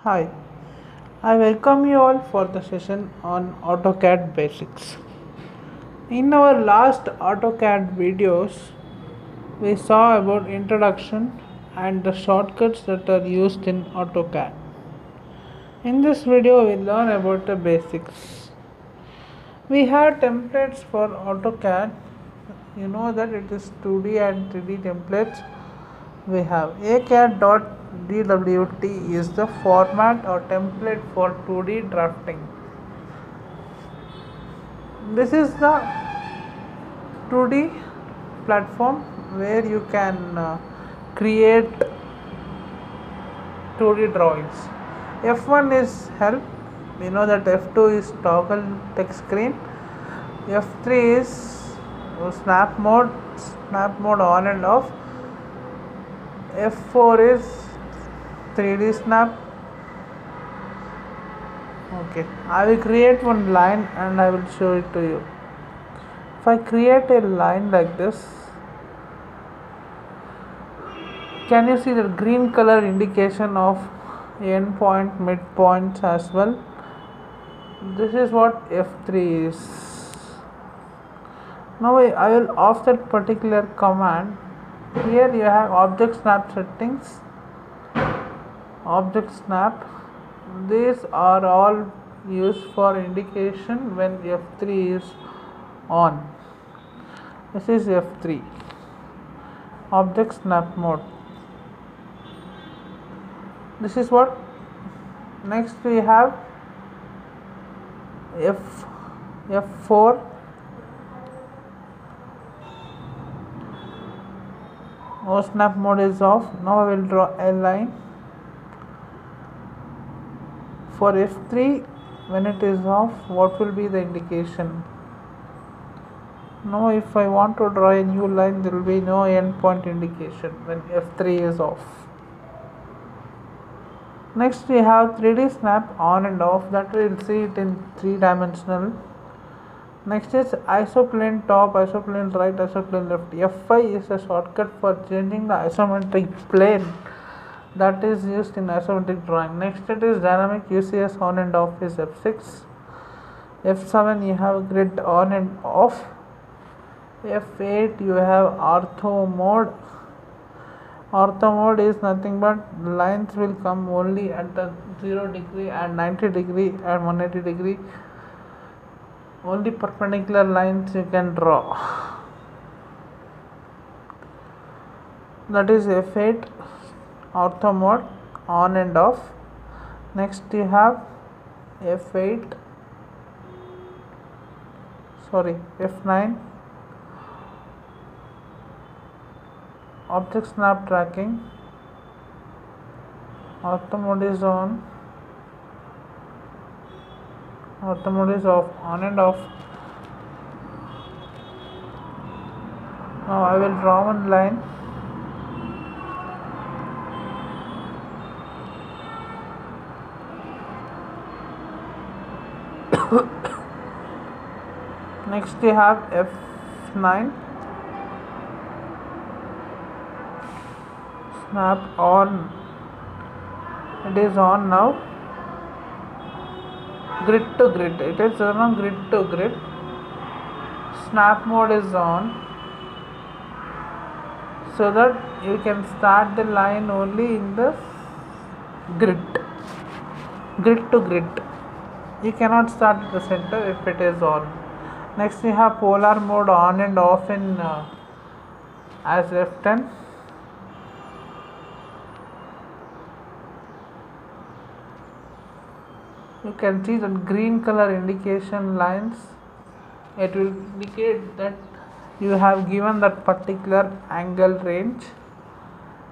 Hi, I welcome you all for the session on AutoCAD basics. In our last AutoCAD videos, we saw about introduction and the shortcuts that are used in AutoCAD. In this video, we learn about the basics. We have templates for AutoCAD. You know that it is 2D and 3D templates. We have ACAD.dwt is the format or template for 2D drafting. This is the 2D platform where you can create 2D drawings. F1 is help. We know that F2 is toggle text screen. F3 is snap mode on and off. F4 is 3D snap. Okay, I will create one line and I will show it to you. If I create a line like this, can you see the green color indication of end point, midpoints as well? This is what F3 is. Now I will off that particular command. Here you have object snap settings, object snap. These are all used for indication when F3 is on. This is F3, object snap mode. This is what. Next we have F4. Oh, snap mode is off. Now I will draw a line. For F3, when it is off, what will be the indication? Now if I want to draw a new line, there will be no endpoint indication when F3 is off. Next we have 3D snap on and off, that we will see it in 3-dimensional. Next is isoplane top, isoplane right, isoplane left. F5 is a shortcut for changing the isometric plane that is used in isometric drawing. Next it is dynamic UCS on and off is F6. F7 you have grid on and off. F8 you have ortho mode. Ortho mode is nothing but lines will come only at the 0 degree and 90 degree and 180 degree. Only perpendicular lines you can draw. That is F8 ortho mode on and off. Next you have F9 object snap tracking. Ortho mode is on, ortho mode is off, on and off. Now I will draw one line. Next you have F9 snap on. It is on now. Grid to grid. It is on grid to grid. Snap mode is on, so that you can start the line only in the grid to grid. You cannot start at the center if it is on. Next we have polar mode on and off in as F10. You can see the green color indication lines. It will indicate that you have given that particular angle range.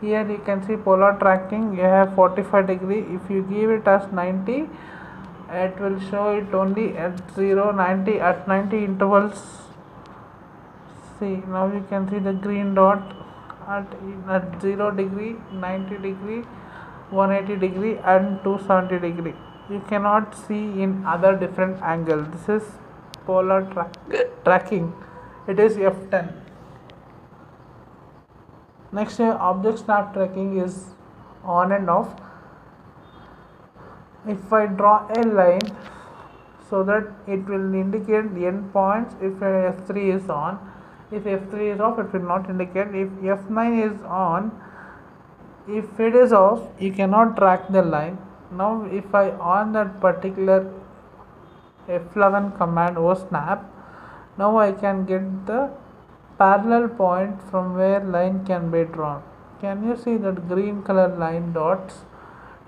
Here you can see polar tracking. You have 45 degree. If you give it as 90, it will show it only at 0, 90, at 90 intervals. See, now you can see the green dot at 0 degree, 90 degree, 180 degree and 270 degree. You cannot see in other different angles. This is polar tracking. It is F10. Next object snap tracking is on and off. if I draw a line so that it will indicate the end points if F3 is on. If F3 is off, it will not indicate. If F9 is on, if it is off, you cannot track the line. Now if I on that particular F11 command or snap, now I can get the parallel point from where line can be drawn. Can you see that green color line dots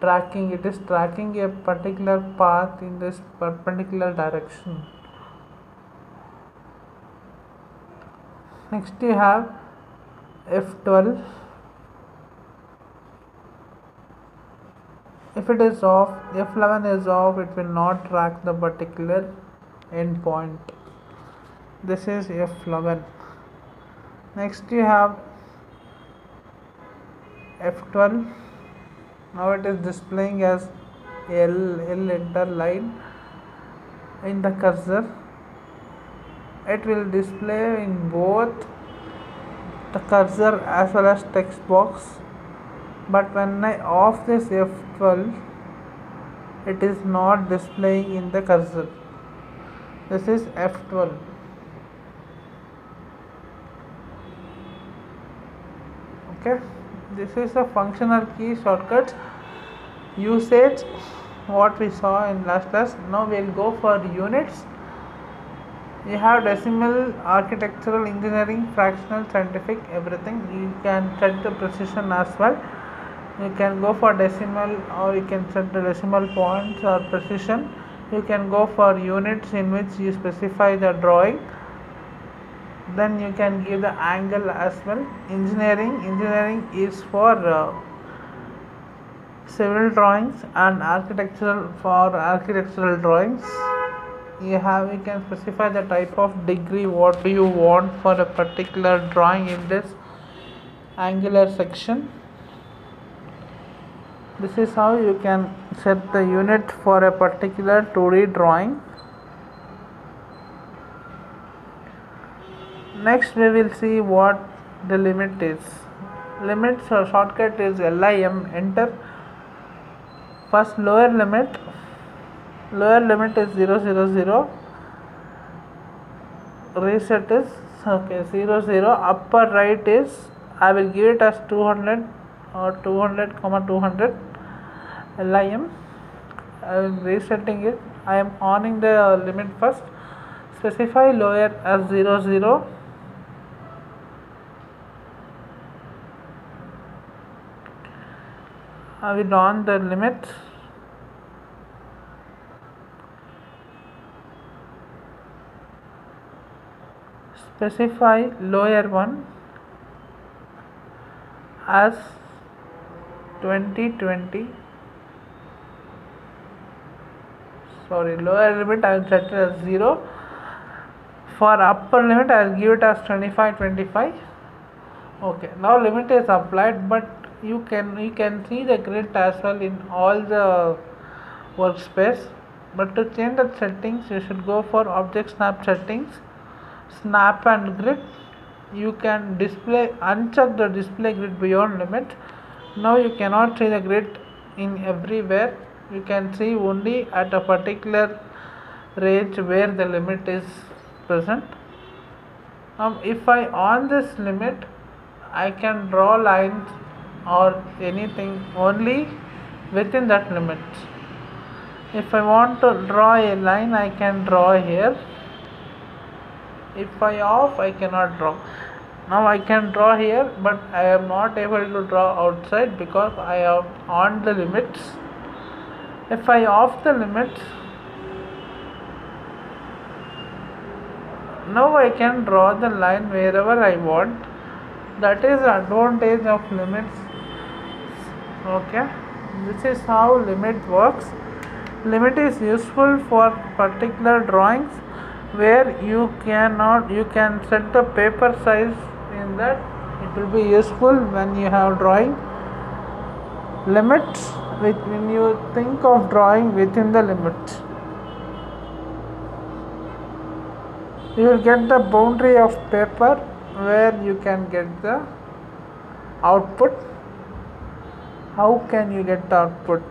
tracking? It is tracking a particular path in this perpendicular direction. Next you have F12. If it is off, F11 is off, it will not track the particular end point. This is F11. Next you have F12. Now it is displaying as L enter line in the cursor. It will display in both the cursor as well as text box, but when I off this F12, it is not displaying in the cursor. This is F12. Okay, this is a functional key shortcuts usage what we saw in last class. Now we will go for units. You have decimal, architectural, engineering, fractional, scientific, everything. You can set the precision as well. You can go for decimal, or you can set the decimal points or precision. You can go for units in which you specify the drawing. Then you can give the angle as well. Engineering is for civil drawings, and architectural for architectural drawings. You can specify the type of degree, what do you want for a particular drawing in this angular section. This is how you can set the unit for a particular 2D drawing. Next we will see what the limit is. Limit shortcut is LIM, enter. First lower limit is 000, reset is 00, upper right is, I will give it as 200 or 200, 200 LIM. I am resetting it. I am oning the limit first. Specify lower as 00. I will on the limit. Specify lower one as 2020. Lower limit I will set it as 0. For upper limit I will give it as 25. Okay, now limit is applied, but you can see the grid as well in all the workspace. But to change the settings, you should go for object snap settings, snap and grid. You can uncheck the display grid beyond limit. Now you cannot see the grid in everywhere. You can see only at a particular range where the limit is present. If I on this limit, I can draw lines or anything only within that limit. If I want to draw a line, I can draw here. If I off, I cannot draw. Now I can draw here, but I am not able to draw outside because I have on the limits. If I off the limits, now I can draw the line wherever I want. That is the advantage of limits. Okay, this is how limit works. Limit is useful for particular drawings where you can set the paper size in that. It will be useful when you have drawing limits, when you think of drawing within the limit. You will get the boundary of paper where you can get the output. How can you get the output?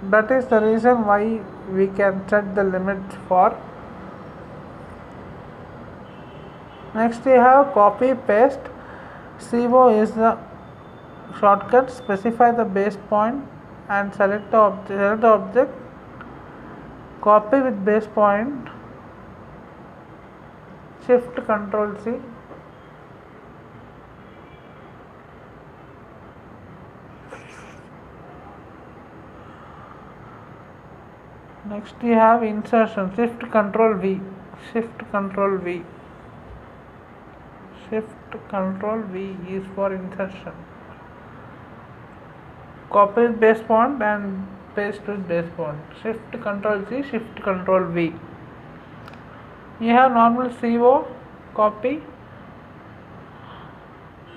That is the reason why we can set the limit for. Next we have copy paste. CO is the shortcut. Specify the base point and select the object. Copy with base point. Shift Control C. Next we have insertion. Shift Control V. Shift Control V. Shift Control V is for insertion. Copy with base point and paste with base point. Shift Control C. Shift Control V. You have normal CO. Copy.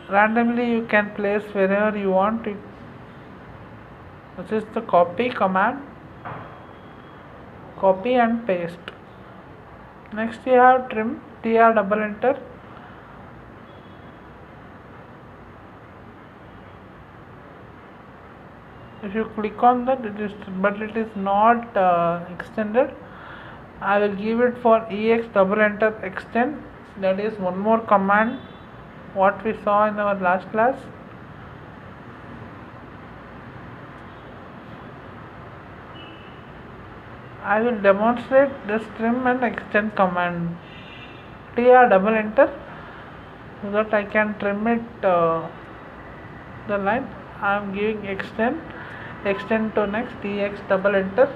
Randomly you can place wherever you want it. This is the copy command. Copy and paste. Next we have trim. TR double enter. If you click on that, it is not extended. I will give it for EX double enter extend. That is one more command what we saw in our last class. I will demonstrate this trim and extend command. TR double enter so that I can trim it the line. I am giving extend to next EX double enter.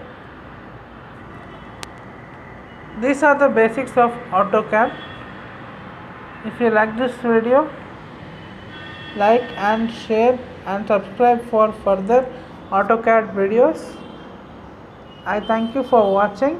These are the basics of AutoCAD. If you like this video, like and share and subscribe for further AutoCAD videos. I thank you for watching.